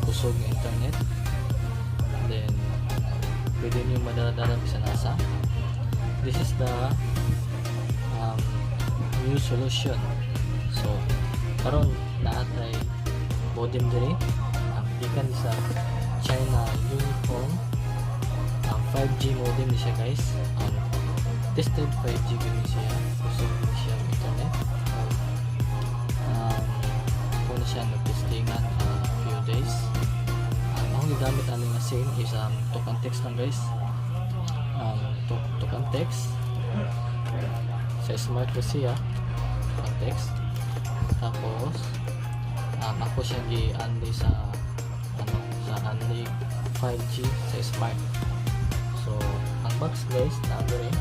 kusog ng internet. Then pwede nyo madala-dala sa NASA. This is the new solution. So karon naatay modem diri ikan sa China Unicorn 5G modem siya guys. Tested 5G gani siya, kusog gani siya ang internet. Kung siya nag-testingan few days. Ang gamit ano nga SIM is talk and text lang guys. Talk and text sa smart kasi talk and text. Tapos ako siya gi-unlay sa unlay 5G sa smart. So ang box guys na rin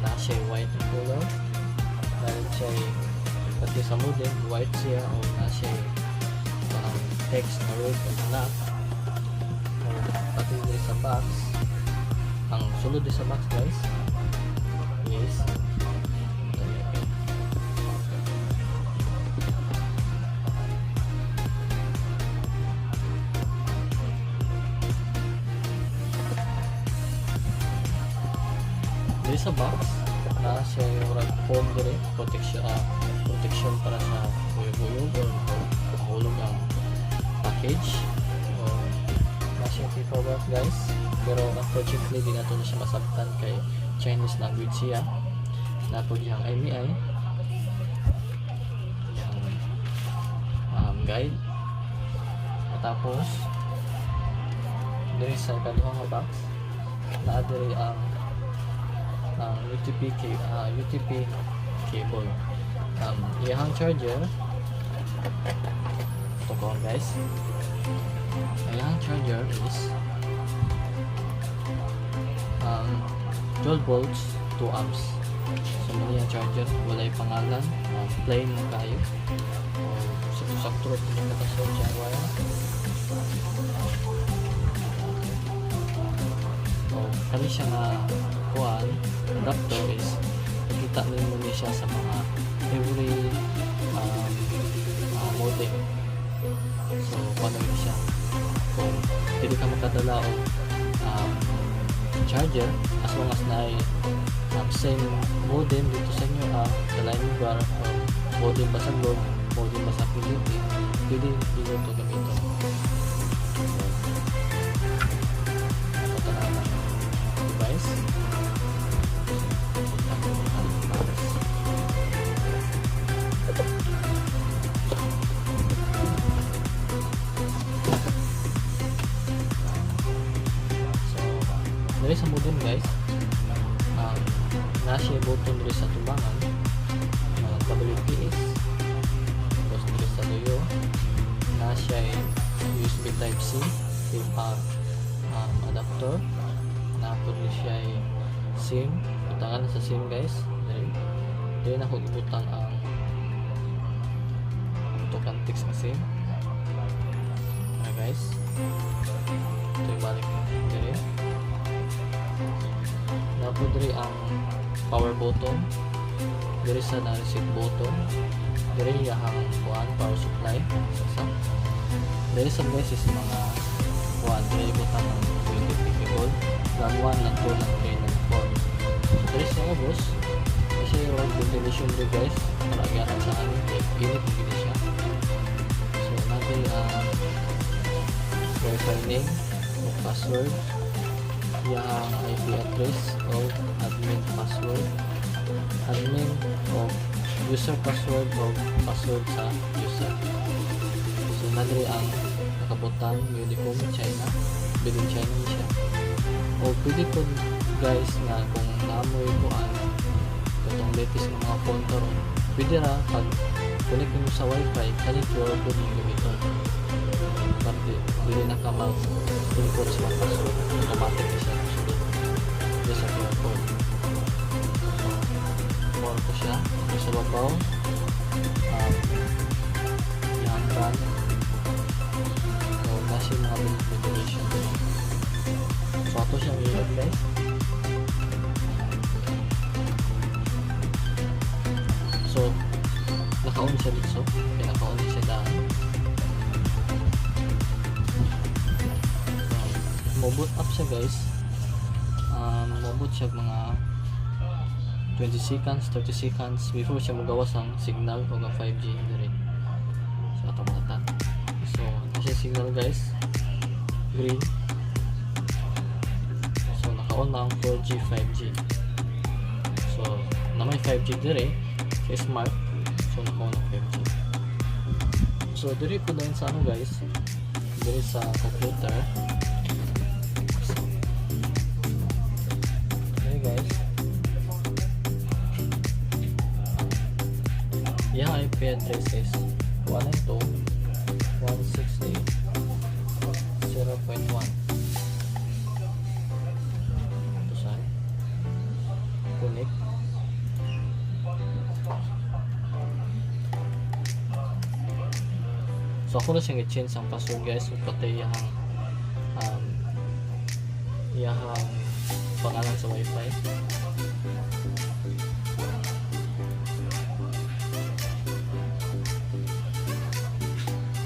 na siya white color dahil siya pati sa modem white siya o na siya text na word o black. Pati din sa box ang sulod din sa box guys is sa box na siya yung foam din protection para sa buyog-buyog o mahulog ang package o na siya paperwork guys, pero unfortunately di nato na siya masabtan kay Chinese language siya na po yung IMEI yung guide. Tapos diri sa kaduhang box na diri ang UTP cable. Iyang charger ito po guys. Iyang charger is 12 volts 2 amps. So mali yung charger, walay pangalan, plain kayo sakto yung katasod siya wire. So kali siya na kuhan adapter is nakita nyo siya sa mga every modem. So paano nyo siya kung hindi ka makadala o charger as long as na same modem dito sa inyo sa line bar o modem ba sa globe, modem ba sa PLDT, pwede dito ito gamitin. Ito na ang device. Dari sa modem guys, nasa button dari sa tumbangan WPS, tapos dari sa duyo nasa USB Type-C adapter, napod siya SIM, butangan sa SIM guys. Dari na ko ibutang ang talk and text na SIM na guys. Ito ibalik dari napod diri ang power button, diri sa na-reset button, diri ang power supply, diri sa guys is mga diri butang ng 20 cable, lang 1, lang 2, lang 3, lang 4. So diri sa boss kasi yung ventilation diri guys para agaran sa amin init mo gini siya. So natin verify name o password, yung IP address o admin password, admin o user password o password sa user. So nadiri ang nakabutang Unicom China, bilin China siya. O pwede po guys nga kung naamoy ko itong latest ng mga phone karon, pwede ra pag connect mo sa wifi kanit your phone yung gamiton para dili na ka mag-input sa password, automatic na siya just sa QR code. So more ko siya sa babaw yung brand. So nasa yung mga ventilation din. So ato siyang i-add guys. So naka-on siya dito, naka-on siya daan. mo-boot up siya guys. Mo-boot siya mga 20 seconds, 30 seconds before siya magawas ang signal o ang 5G diri. So atong mata. So kasi signal guys, green. So naka-on na ang 4G, 5G. So na may 5G diri kay smart. So naka-on ang 5G. So diri po dahil sa ano guys, diri sa computer. So, diri guys, yung IP address is 192.168.0.1. Ito saan? Connect. So ako na siyang i-change ang password guys, so pati yung pangalan sa wifi.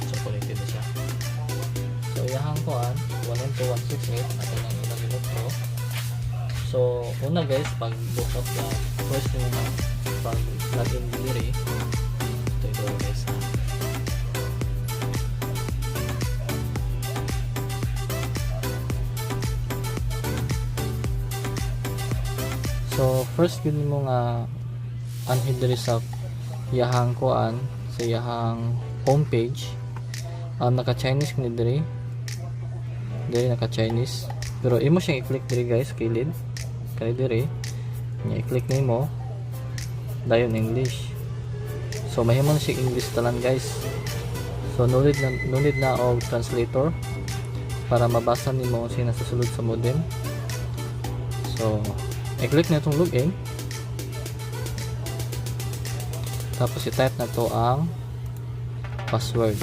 So connected na siya. So yung kuan 192.168 ato nang ilang minuto. So una guys, pag boot up na first yung pag login diri, ito guys ha. So first gid mo nga anhid diri sa yahang kuan sa yahang homepage. Naka Chinese kini diri naka Chinese, pero imo siyang i-click diri guys kilid kay diri nya i-click nimo dayon English. So mahimong siya English talan guys. So nulid na og translator para mabasa nimo sina sa sulod sa modem. So i-click na itong login, tapos i-type na to ang password.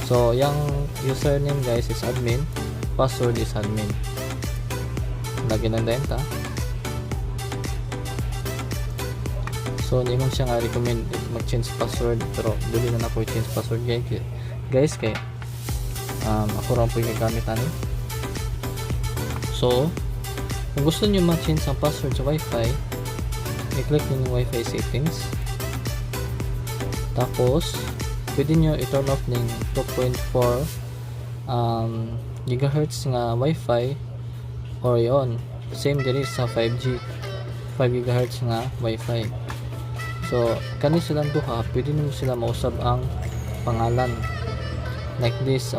So yung username guys is admin, password is admin. Lagi ng denta. So hindi mo siya nga recommend mag-change password, pero dili na ako i-change password guys kay ako rin po yung gagamit ani. So kung gusto nyo mag-change ang password sa wifi, i-click nyo yung wifi settings, tapos pwede nyo i-turn off ng 2.4 GHz nga wifi, or yon same diri sa 5G 5 GHz nga wifi. So kani silang duha, pwede nyo sila mausab ang pangalan like this.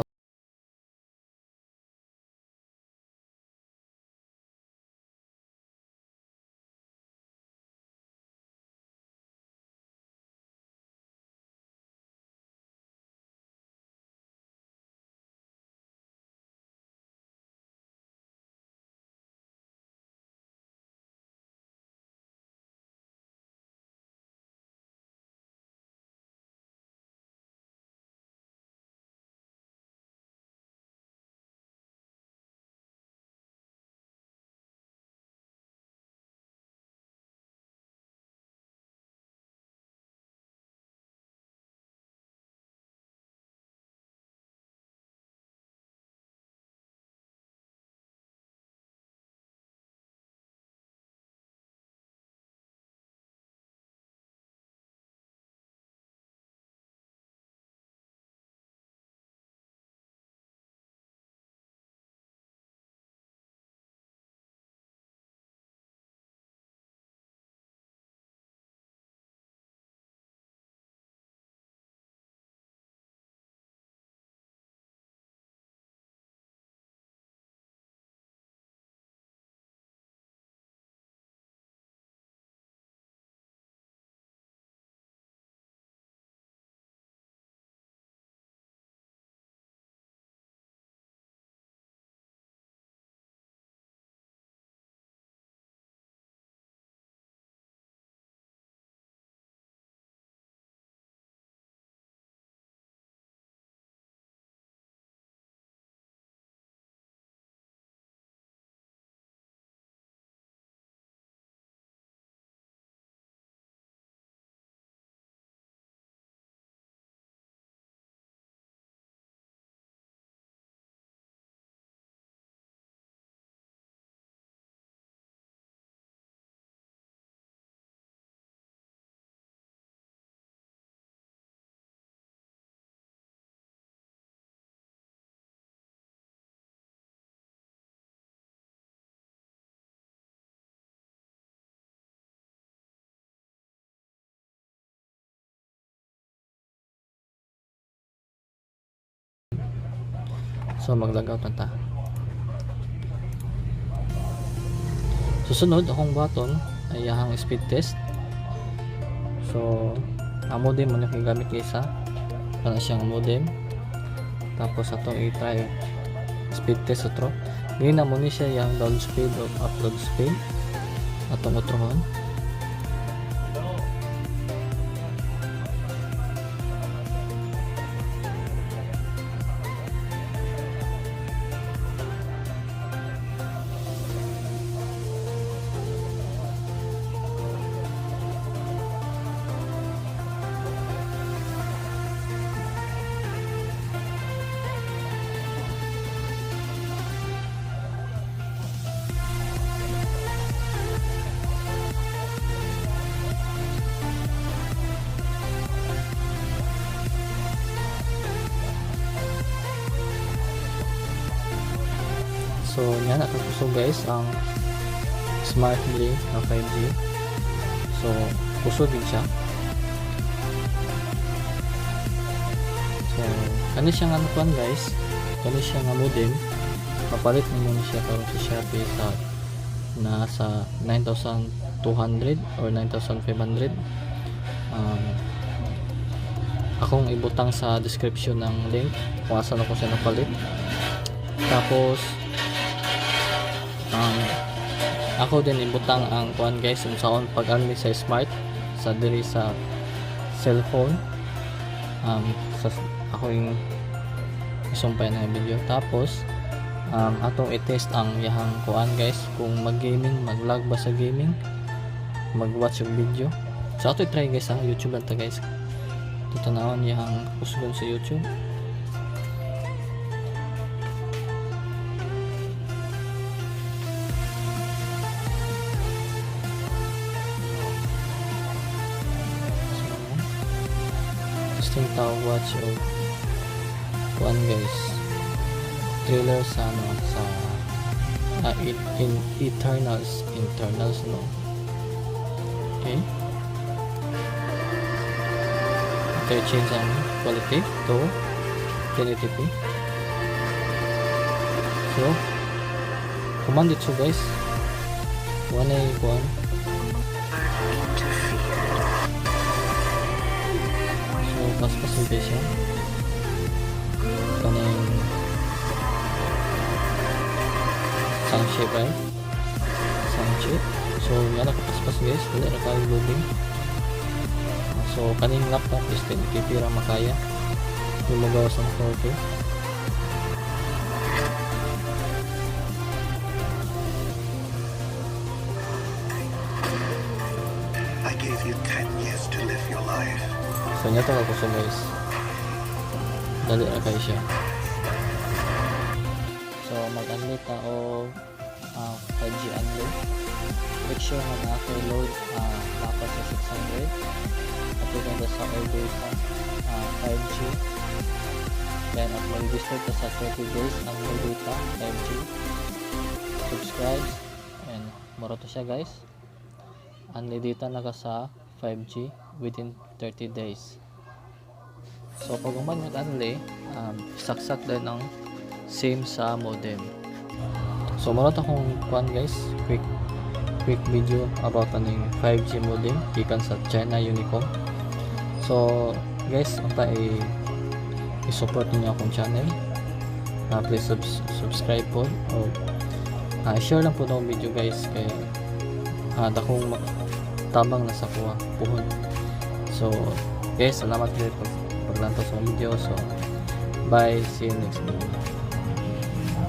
So mag-logout na ta. Susunod akong button ay ang speed test. So ang modem mo na gamit kaysa para siyang modem. Tapos atong i-try speed test otro. Ngayon na mo ni siya yung down speed o upload speed. Atong utrohon. So yan, natapos guys ang Smartly na 5G. So kusog din siya. So kani siya nga nakuan guys, kani siya nga modem. Papalit mo siya karon sa Shopee sa nasa 9,200 or 9,500. Akong ibutang sa description ng link kung asan ako siya napalit. Tapos ako din ibutang ang kuan guys kung saan pag-unlock sa smart sa diri sa cellphone. Sa ako yung isumpay na video. Tapos atong i-test ang yahang kuan guys kung mag-gaming, mag-lag ba sa gaming, mag-watch yung video. So ato i-try guys sa YouTube lang ta guys. Tutanawon yahang kusugon sa YouTube. Testing tao watch o kuan guys trailer sa ano sa in Eternals no. Okay, ito change ang quality to 1080p. So command ito guys, one ay kuan pas-pas yung siya kaning sound shape right, sound shape. So yan nakapas-pas guys, wala na kayo loading. So kaning laptop is 1080p ra makaya yung magawas ng 4K. I gave you 10 years to live your life. So nyo ito ako guys, dali na kayo siya. So mag-unload na o 5G unload. Make sure na naka-load mapa sa 600 at ito sa all data 5G. Then at mag-register ka sa 30 days ang all data 5G. Subscribe and moro to siya guys. Unload data na ka sa 5G within 30 days. So pag uman mag-unlay, saksak din ang same sa modem. So marot akong kuan guys, quick video about aning 5G modem gikan sa China Unicom. So guys, unta i-support niyo akong channel. Please subscribe po o share lang po ng video guys kay dakong tabang na sa kuha puhon. So guys, salamat kayo paglantaw sa video. So bye, see you next video.